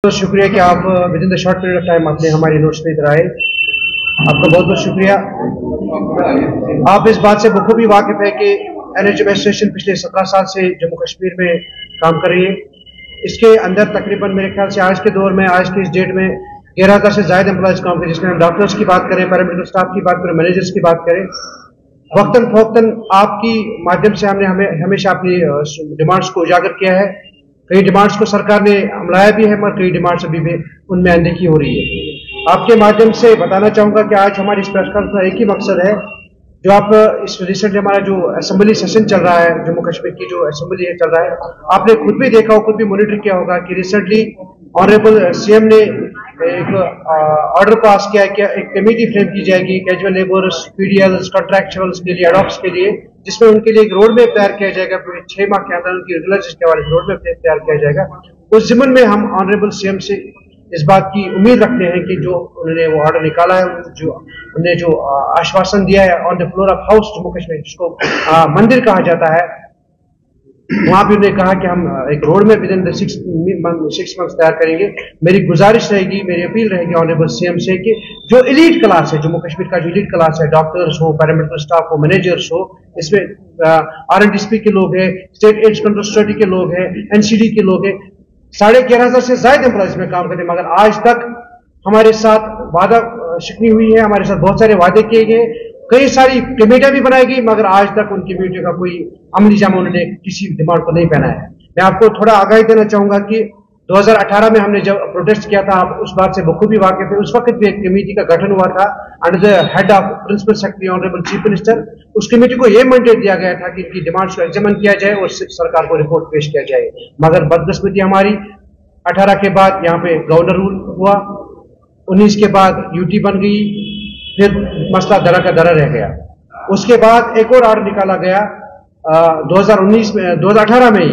बहुत शुक्रिया कि आप with in the short period of time आपने हमारी नोट्स पे इधर आए। आपका बहुत बहुत शुक्रिया। आप इस बात से बखूबी वाकिफ है कि एनएचएम एसोसिएशन पिछले 17 साल से जम्मू कश्मीर में काम कर रही है। इसके अंदर तकरीबन मेरे ख्याल से आज के दौर में, आज की इस डेट में 11,000 से ज्यादा एम्प्लॉयज काम करें, जिसमें हम डॉक्टर्स की बात करें, पैरामेडिकल स्टाफ की बात करें, मैनेजर्स की बात करें। वक्तन फवक्तन आपकी माध्यम से हमने हमेशा अपनी डिमांड्स को उजागर किया है। कई डिमांड्स को सरकार ने अमलाया भी है, मगर कई डिमांड्स अभी भी उनमें अनदेखी हो रही है। आपके माध्यम से बताना चाहूंगा कि आज हमारी इस प्रेस कॉन्फ्रेंस का एक ही मकसद है, जो आप इस रिसेंटली हमारा जो असेंबली सेशन चल रहा है, जम्मू कश्मीर की जो असेंबली चल रहा है, आपने खुद भी देखा हो, खुद भी मॉनिटर किया होगा कि रिसेंटली ऑनरेबल सीएम ने एक ऑर्डर पास किया है कि एक कमेटी फ्रेम की जाएगी कैजुअल लेबर्स, पीडीएल्स, कॉन्ट्रैक्चुअल्स के लिए, एडॉप्स के लिए, जिसमें उनके लिए एक रोड मैप तैयार किया जाएगा। 6 माह के अंदर उनकी रेगुलराइजेशन के वाले रोड मैप तैयार किया जाएगा। उस जिम्मन में हम ऑनरेबल सीएम से इस बात की उम्मीद रखते हैं कि जो उन्होंने वो ऑर्डर निकाला है, जो उन्होंने जो आश्वासन दिया है on the floor of house Jammu Kashmir, जिसको मंदिर कहा जाता है, वहां भी उन्होंने कहा कि हम एक रोड में विद इन द 6 मंथ्स तैयार करेंगे। मेरी गुजारिश रहेगी, मेरी अपील रहेगी ऑनरेबल सीएम से कि जो एलीट क्लास है, जम्मू कश्मीर का जो एलीट क्लास है, डॉक्टर्स हो, पैरामेडिकल स्टाफ हो, मैनेजर्स हो, इसमें RNDSP के लोग हैं, स्टेट एड्स कंट्रोल सोसाइटी के लोग हैं, NCD के लोग हैं, 11,500 से ज्यादा एम्प्लॉयज में काम करते हैं, मगर आज तक हमारे साथ वादा शिकनी हुई है, हमारे साथ बहुत सारे वादे किए गए, कई सारी कमेटियां भी बनाई गई, मगर आज तक उन कमेटियों का कोई अमली जामा उन्होंने किसी डिमांड को नहीं पहना है। मैं आपको थोड़ा आगाही देना चाहूंगा कि 2018 में हमने जब प्रोटेस्ट किया था, आप उस बात से बखूबी वाकिफ है, उस वक्त भी एक कमेटी का गठन हुआ था under the head of principal secretary honourable chief minister. उस कमेटी को यह मैंडेट दिया गया था कि इनकी डिमांड्स को एग्जामिन किया जाए और सरकार को रिपोर्ट पेश किया जाए, मगर बदकिस्मती हमारी 18 के बाद यहाँ पे गवर्नर रूल हुआ, 19 के बाद यूटी बन गई, फिर मसला दरा का दरा रह गया। उसके बाद एक और ऑर्डर निकाला गया 2018 में ही,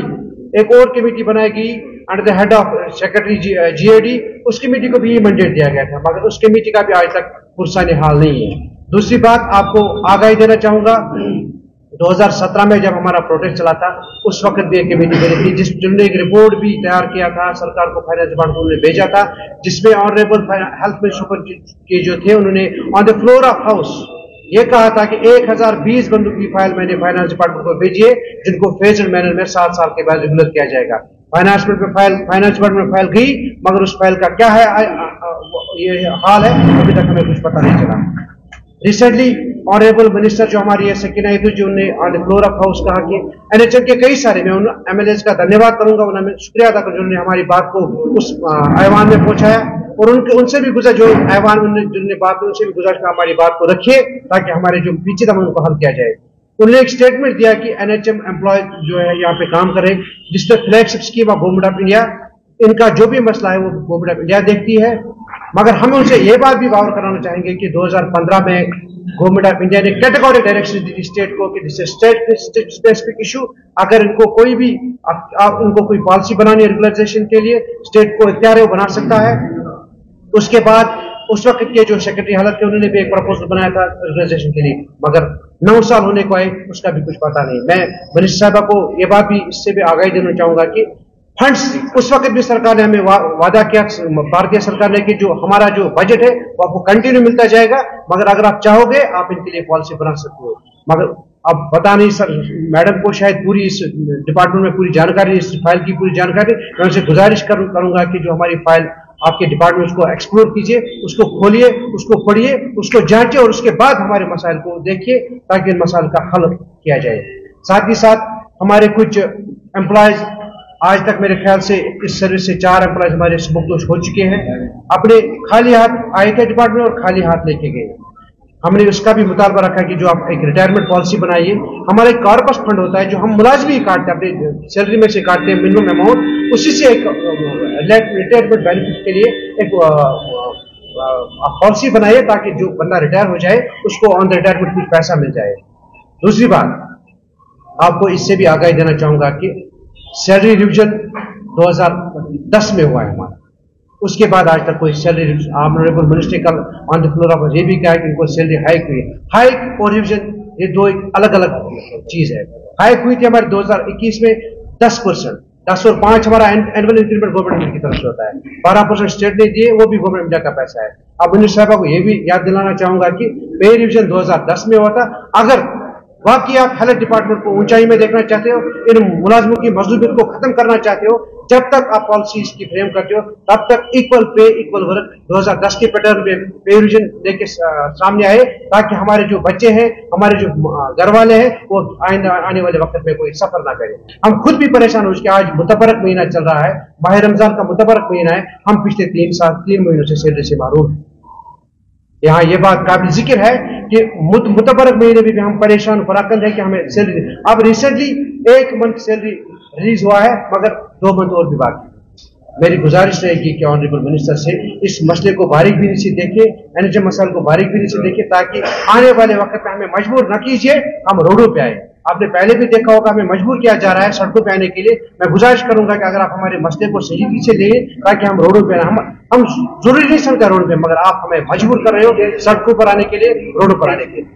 एक और कमेटी बनाई गई under the head of secretary GAD। उस कमेटी को भी ये मैंडेट दिया गया था, मगर उस कमेटी का भी आज तक पुरसाने हाल नहीं है। दूसरी बात आपको आगाही देना चाहूंगा, 2017 में जब हमारा प्रोटेस्ट चला था, उस वक्त भी एक कमेटी बनी थी, जिन्होंने एक रिपोर्ट भी तैयार किया था, सरकार को फाइनेंस डिपार्टमेंट ने भेजा था, जिसमें ऑनरेबल हेल्थ मिनिस्टर के जो थे, उन्होंने on the floor of house ये कहा था कि 1020 बंदों की फाइल मैंने फाइनेंस डिपार्टमेंट को भेजी है, जिनको फेज्ड मैनर में 7 साल के बाद रेगुलर किया जाएगा। फाइनेंस डिपार्टमेंट में फाइल गई, मगर उस फाइल का क्या है ये हाल है, अभी तक हमें कुछ पता नहीं चला। रिसेंटली ऑनरेबल मिनिस्टर जो हमारी है सकीना इदरीस, जो ने on the floor of house कहा कि NHM के कई सारे, मैं उन MLAs का धन्यवाद करूंगा, उन्होंने शुक्रिया अदा कर जिन्होंने हमारी बात को उस ऐवान में पहुंचाया, और उनसे भी गुजर जो ऐवान जिन्होंने बात की, उनसे भी गुजारिश का हमारी बात को रखिए ताकि हमारे जो पीछे था उनको हल किया जाए। उन्होंने एक स्टेटमेंट दिया कि NHM एम्प्लॉय जो है यहाँ पे काम करे, जिसपे flagship scheme of government of India, इनका जो भी मसला है वो गवर्नमेंट ऑफ इंडिया देखती है, मगर हम उनसे ये बात भी गौर कराना चाहेंगे कि 2015 में गवर्नमेंट ऑफ इंडिया ने कैटेगोरिक डायरेक्शन दी स्टेट को कि दिस स्टेट स्पेसिफिक इशू। अगर इनको कोई भी उनको कोई पॉलिसी बनानी है रेगुलराइजेशन के लिए, स्टेट को इख्तियार है वो बना सकता है। उसके बाद उस वक्त के जो सेक्रेटरी हालत थे, उन्होंने भी एक प्रपोजल बनाया था रेगुलराइजेशन के लिए, मगर 9 साल होने को आए, उसका भी कुछ पता नहीं। मैं मिनिस्टर साहबा को ये बात भी इससे भी आगाही देना चाहूंगा कि फंड्स उस वक्त भी सरकार ने हमें वादा किया, भारतीय सरकार ने, कि जो हमारा जो बजट है वो आपको कंटिन्यू मिलता जाएगा, मगर अगर आप चाहोगे आप इनके लिए पॉलिसी बना सकते हो। मगर अब पता नहीं सर, मैडम को शायद पूरी इस डिपार्टमेंट में पूरी जानकारी, इस फाइल की पूरी जानकारी, मैं उनसे गुजारिश करूंगा कि जो हमारी फाइल आपके डिपार्टमेंट, उसको एक्सप्लोर कीजिए, उसको खोलिए, उसको पढ़िए, उसको जांचिए, और उसके बाद हमारे मसाइल को देखिए ताकि इन मसाइल का हल किया जाए। साथ ही साथ हमारे कुछ एम्प्लॉयज आज तक मेरे ख्याल से इस सर्विस से 4 एम्प्लॉयज हमारे मुक्तोश हो चुके हैं, अपने खाली हाथ आए थे डिपार्टमेंट और खाली हाथ लेके गए। हमने उसका भी मुतालबा रखा कि जो आप एक रिटायरमेंट पॉलिसी बनाइए। हमारा एक कॉर्पस फंड होता है जो हम मुलाजमी काटते हैं, अपनी सैलरी में से काटते हैं मिनिमम अमाउंट, उसी से एक रिटायरमेंट बेनिफिट के लिए एक पॉलिसी बनाइए ताकि जो बंदा रिटायर हो जाए उसको ऑन द रिटायरमेंट कुछ पैसा मिल जाए। दूसरी बात आपको इससे भी आगाही देना चाहूंगा कि सैलरी रिविजन 2010 में हुआ है हमारा, उसके बाद आज तक कोई सैलरी ऑनरेबल मिनिस्टर कल ऑन द फ्लोर ऑफ ये भी कहा कि इनको सैलरी हाइक हुई। हाइक और रिविजन ये दो अलग अलग चीज है। हाइक हुई थी हमारे 2021 में 10%, 10 और 5 हमारा एनुअल इंक्रीमेंट गवर्नमेंट की तरफ से होता है, 12% स्टेट ने दिए, वो भी गवर्नमेंट इंडिया का पैसा है। अब मिनिस्टर साहब को ये भी याद दिलाना चाहूंगा कि पे रिविजन 2010 में हुआ था। अगर बाकी आप हेल्थ डिपार्टमेंट को ऊंचाई में देखना चाहते हो, इन मुलाजमों की मजदूरी को खत्म करना चाहते हो, जब तक आप पॉलिसी इसकी फ्रेम करते हो तब तक इक्वल पे इक्वल वर्क 2010 के पैटर्न में पे रिविजन देके सामने आए, ताकि हमारे जो बच्चे हैं, हमारे जो घर वाले हैं, वो आने वाले वक्त में कोई सफर ना करें। हम खुद भी परेशान हो चुके, आज मुतबरक महीना चल रहा है, माह रमजान का मुतबरक महीना है, हम पिछले 3 महीनों से सैलरी से महरूम हैं। यहाँ ये बात काबिल जिक्र है कि मुतबरक महीने भी हम परेशान फराकंद है कि हमें सैलरी, अब रिसेंटली 1 मंथ सैलरी रिलीज हुआ है, मगर 2 मंथ और भी बाकी। मेरी गुजारिश रहेगी कि ऑनरेबल मिनिस्टर से इस मसले को बारीक बीनी से देखें, एनएचएम मसाइल को बारीक बीनी से देखें, ताकि आने वाले वक्त में हमें मजबूर न कीजिए हम रोडों पे आए। आपने पहले भी देखा होगा हमें मजबूर किया जा रहा है सड़कों पे आने के लिए। मैं गुजारिश करूंगा कि अगर आप हमारे मसले को संजीदगी से लें, ताकि हम रोडों पे हम जरूरी नहीं समझते रोड पे, मगर आप हमें मजबूर कर रहे हो सड़कों पर आने के लिए, रोडों पर आने के लिए।